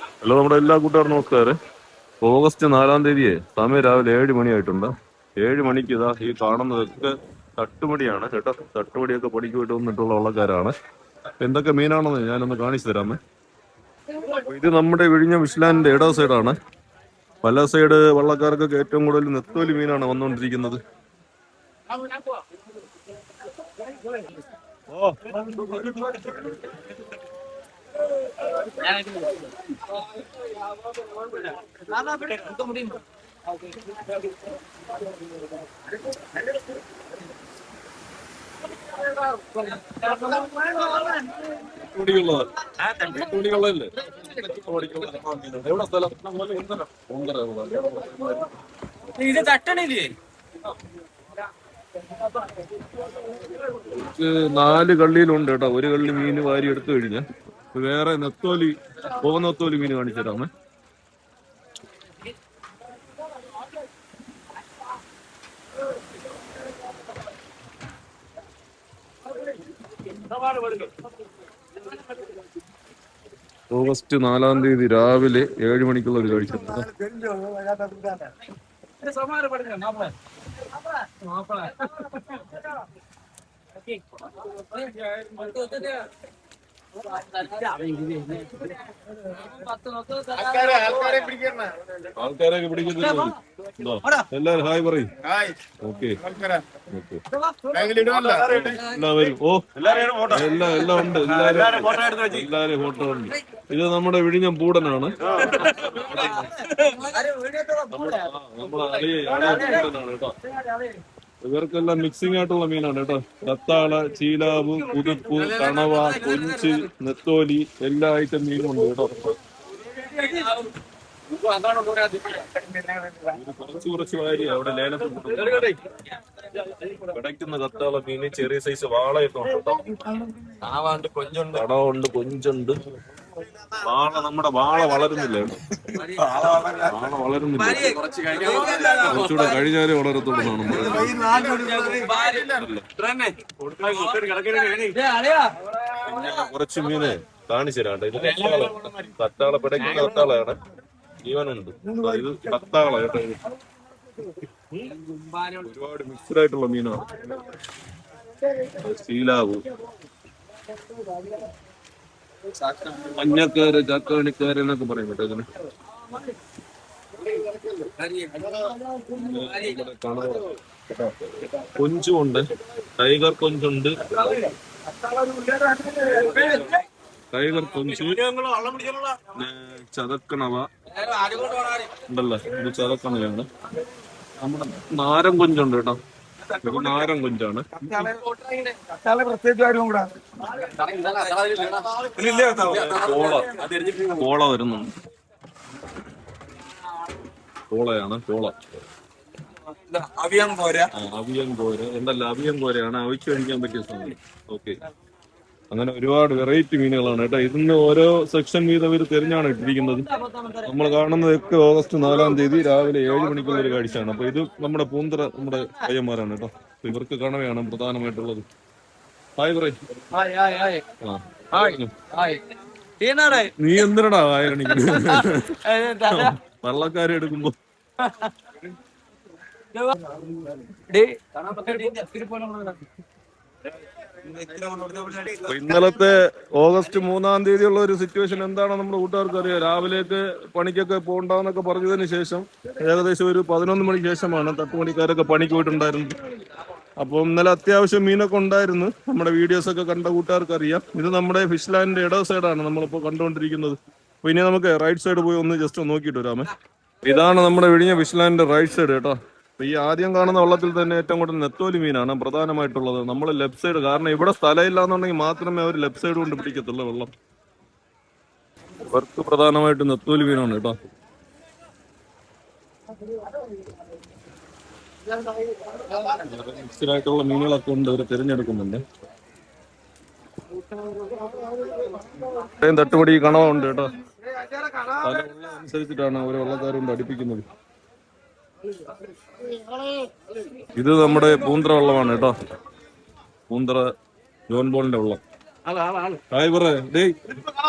Hello, നമ്മുടെ എല്ലാ കൂട്ടുകാരും നമസ്കാരം. ഓഗസ്റ്റ് 4-ാം തീയതിയെ സമയം രാവിലെ 7 മണിയായിട്ടുണ്ട്. 7 മണിക്ക് ഇതാ ഈ കാണുന്നതൊക്കെ തട്ടുപടിയാണ് കേട്ടോ. തട്ടുപടിയൊക്കെ പണിക്ക് വിട്ട് വന്നിട്ടുള്ള വള്ളക്കാരാണ്. എന്തൊക്കെ മീനാണെന്ന് ഞാനൊന്ന് കാണിച്ചു തരാമേ. ഇത് നമ്മുടെ വിഴിഞ്ഞ വിഷ്ലാൻഡിന്റെ ഇട സൈഡാണ്. പല സൈഡ് വള്ളക്കാർക്കൊക്കെ ഏറ്റവും കൂടുതൽ നെത്തോലി മീനാണ് വന്നുകൊണ്ടിരിക്കുന്നത്. ഇത് തട്ടണില്ലേ? 4 കള്ളിയിലുണ്ട് കേട്ടോ. ഒരു കള്ളി മീൻ വാരി എടുത്തു കഴിഞ്ഞാൽ വേറെ നെത്തോലി നെത്തോലി മീൻ കാണിച്ചു തരാമേ. ഓഗസ്റ്റ് 4-ാം തീയതി രാവിലെ 7 മണിക്കുള്ള ഒരു കാഴ്ച. ആൾക്കാരൊക്കെ പിടിക്കുന്നില്ല. എല്ലാരും ഹായ് പറയും. ഓക്കെ, എല്ലാവരും എല്ലാം ഉണ്ട്. എല്ലാരും ഫോട്ടോ ഉണ്ട്. ഇത് നമ്മുടെ വിഴിഞ്ഞം പൂടനാണ്. കേട്ടോ. ഇവർക്കെല്ലാം മിക്സിംഗ് ആയിട്ടുള്ള മീനാണ് കേട്ടോ. കത്താള, ചീലാവ്, കുതുപ്പ്, കണവ, കൊഞ്ച്, നെത്തോലി എല്ലാ ഐറ്റം മീനും ഉണ്ട് കേട്ടോ. കുറച്ച് വാരി അവിടെ ലേലത്തിൽ കിടക്കുന്ന കത്താള മീന്, ചെറിയ സൈസ് വാളയൊക്കെ ഉണ്ട് കേട്ടോ. കടവുണ്ട്, കൊഞ്ചുണ്ട്. വാള, നമ്മുടെ വാള വളരുന്നില്ല കേട്ടോ. വാള വളരുന്നില്ല. കുറച്ചുകൂടെ കഴിഞ്ഞാലേ വളരത്തുള്ളൂ. കുറച്ച് മീനെ കാണിച്ചു തരാം. ഇത് കത്താള, പിടയ്ക്കുന്ന കത്താളയാണ്. ജീവനുണ്ട്. ഇത് കത്താള കേട്ടോ. ഒരുപാട് മിക്സ്ഡ് ആയിട്ടുള്ള മീനാണ്. ശീലാവ്, മഞ്ഞക്കാര്, ചാക്കാണിക്കാര് എന്നൊക്കെ പറയും കേട്ടോ ഇതിന്. കൊഞ്ചുണ്ട്, ടൈഗർ കൊഞ്ചുണ്ട്. ടൈഗർ കൊഞ്ച്, ചതക്കണവ ഉണ്ടല്ലോ. ഇത് ചതക്കണവയാണ്. നമ്മുടെ നാരൻ കൊഞ്ചുണ്ട് കേട്ടോ. ഇത് നാരൻ കൊഞ്ചാണ്. കോള വരുന്നുണ്ട്. കോളയാണ്, കോള. അവിയൻ കോര ഉണ്ടല്ലോ. അവിയൻ കോരയാണ്. അവിച്ച് കഴിക്കാൻ പറ്റിയ സാധനം. ഓക്കെ, അങ്ങനെ ഒരുപാട് വെറൈറ്റി മീനുകളാണ് കേട്ടോ. ഇതിന് ഓരോ സെക്ഷൻ വീതം ഇവർ തിരഞ്ഞാണ് ഇട്ടിരിക്കുന്നത്. നമ്മൾ കാണുന്നതൊക്കെ ഓഗസ്റ്റ് 4-ാം തീയതി രാവിലെ 7 മണിക്കുള്ള ഒരു കാഴ്ചയാണ്. അപ്പൊ ഇത് നമ്മുടെ പൂന്തറ, നമ്മുടെ പയ്യന്മാരാണ് കേട്ടോ. ഇവർക്ക് കണവയാണ് പ്രധാനമായിട്ടുള്ളത്. ഹായ് പറയും. നീ എന്തിനടാ വള്ളക്കാരെ എടുക്കുമ്പോ? ഇന്നലത്തെ ഓഗസ്റ്റ് 3-ാം തീയതിയുള്ള ഒരു സിറ്റുവേഷൻ എന്താണ് നമ്മുടെ കൂട്ടുകാർക്ക് അറിയാം. രാവിലേക്ക് പണിക്കൊക്കെ പോകണ്ടെന്നൊക്കെ പറഞ്ഞതിന് ശേഷം ഏകദേശം ഒരു 11 മണിക്ക് ശേഷമാണ് തട്ടുപണിക്കാരൊക്കെ പണിക്ക് പോയിട്ടുണ്ടായിരുന്നത്. അപ്പോൾ ഇന്നലെ അത്യാവശ്യം മീനൊക്കെ ഉണ്ടായിരുന്നു. നമ്മുടെ വീഡിയോസ് ഒക്കെ കണ്ട കൂട്ടുകാർക്ക് അറിയാം. ഇത് നമ്മുടെ ഫിഷ് ലാൻഡിന്റെ ഇട സൈഡാണ് നമ്മളിപ്പോൾ കണ്ടുകൊണ്ടിരിക്കുന്നത്. അപ്പൊ ഇനി നമുക്ക് റൈറ്റ് സൈഡ് പോയി ഒന്ന് ജസ്റ്റ് നോക്കിയിട്ട് വരാമേ. ഇതാണ് നമ്മുടെ വിഴിഞ്ഞ ഫിഷ് ലാൻഡിന്റെ റൈറ്റ് സൈഡ് കേട്ടോ. അപ്പൊ ഈ ആദ്യം കാണുന്ന വള്ളത്തിൽ തന്നെ ഏറ്റവും കൂടുതൽ നെത്തോലി മീനാണ് പ്രധാനമായിട്ടുള്ളത്. നമ്മൾ ലെഫ്റ്റ് സൈഡ്, കാരണം ഇവിടെ സ്ഥലമില്ല എന്നുണ്ടെങ്കിൽ മാത്രമേ അവർ ലെഫ്റ്റ് സൈഡ് കൊണ്ട് പിടിക്കത്തുള്ളൂ വെള്ളം. ഇവർക്ക് പ്രധാനമായിട്ട് നെത്തോലി മീനാണ് കേട്ടോ. മിക്സ്ഡായിട്ടുള്ള മീനുകളൊക്കെ ഉണ്ട്, ഇവർ തിരഞ്ഞെടുക്കുന്നുണ്ട്. തട്ടുപടി കണവുണ്ട് കേട്ടോ. അനുസരിച്ചിട്ടാണ് ഓരോ വള്ളക്കാരുകൊണ്ട് അടുപ്പിക്കുന്നത്. ഇത് നമ്മുടെ പൂന്തറ വെള്ളമാണ് കേട്ടോ. പൂന്തറ ജോൺ ബോളിന്റെ വെള്ളം. ഹായ് പറ,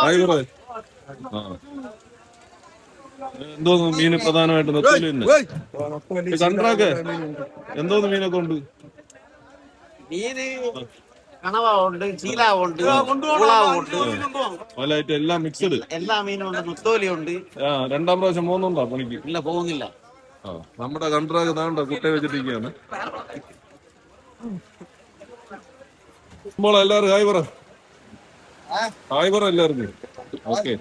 ഹായ് പറ. ആ എന്തോന്ന് മീന് പ്രധാനമായിട്ട് നെത്തോലി തന്നെ കണ്ട്രാക്ക് എന്തോന്ന് മീനൊക്കെ ഉണ്ട് മീന് കണവ ഉണ്ട്, ചീലാവുണ്ട്, പൂളാവുണ്ട്, പലയായിട്ട് എല്ലാം മിക്സഡ് എല്ലാ മീനും ഉണ്ട്. നുത്തോലി ഉണ്ട്. രണ്ടാം പ്രാവശ്യം പോകുന്നുണ്ടോ പണിക്ക്? ഇല്ല, പോകുന്നില്ല. ആ നമ്മുടെ കണ്ട്രാക്ക് താണ്ട കുട്ടയെ വെച്ചിട്ടിരിക്കുകയാണ്. എല്ലാവരും ഹായ് പറ, ഹായ് പറ എല്ലാവർക്കും. ഓക്കെ,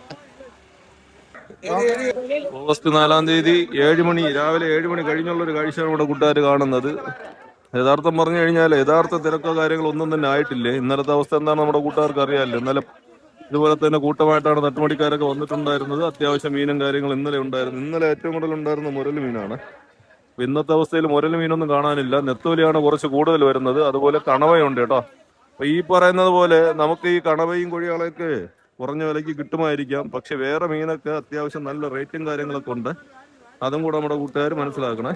ഓഗസ്റ്റ് 4-ാം തീയതി 7 മണി, രാവിലെ 7 മണി കഴിഞ്ഞുള്ള ഒരു കാഴ്ചയാണ് ഇവിടെ കൂട്ടുകാർ കാണുന്നത്. യഥാർത്ഥം പറഞ്ഞു കഴിഞ്ഞാൽ യഥാർത്ഥ തിരക്കോ കാര്യങ്ങളോ ഒന്നും തന്നെ ആയിട്ടില്ലേ. ഇന്നലത്തെ അവസ്ഥ എന്താണ് നമ്മുടെ കൂട്ടുകാർക്ക് അറിയാമല്ലോ. ഇന്നലെ ഇതുപോലെ തന്നെ കൂട്ടമായിട്ടാണ് തട്ടുമടിക്കാരൊക്കെ വന്നിട്ടുണ്ടായിരുന്നത്. അത്യാവശ്യം മീനും കാര്യങ്ങളും ഇന്നലെ ഉണ്ടായിരുന്നു. ഇന്നലെ ഏറ്റവും കൂടുതൽ ഉണ്ടായിരുന്ന മുരൽ മീനാണ്. ഇന്നത്തെ അവസ്ഥയിൽ മുരൽ മീനൊന്നും കാണാനില്ല. നെത്തോലിയാണ് കുറച്ച് കൂടുതൽ വരുന്നത്. അതുപോലെ കണവയുണ്ട് കേട്ടോ. അപ്പൊ ഈ പറയുന്നത് പോലെ നമുക്ക് ഈ കണവയും കൊഴിയാളൊക്കെ കുറഞ്ഞ വിലയ്ക്ക് കിട്ടുമായിരിക്കാം. പക്ഷെ വേറെ മീനൊക്കെ അത്യാവശ്യം നല്ല റേറ്റും കാര്യങ്ങളൊക്കെ ഉണ്ട്. അതും കൂടെ നമ്മുടെ കൂട്ടുകാർ മനസ്സിലാക്കണേ.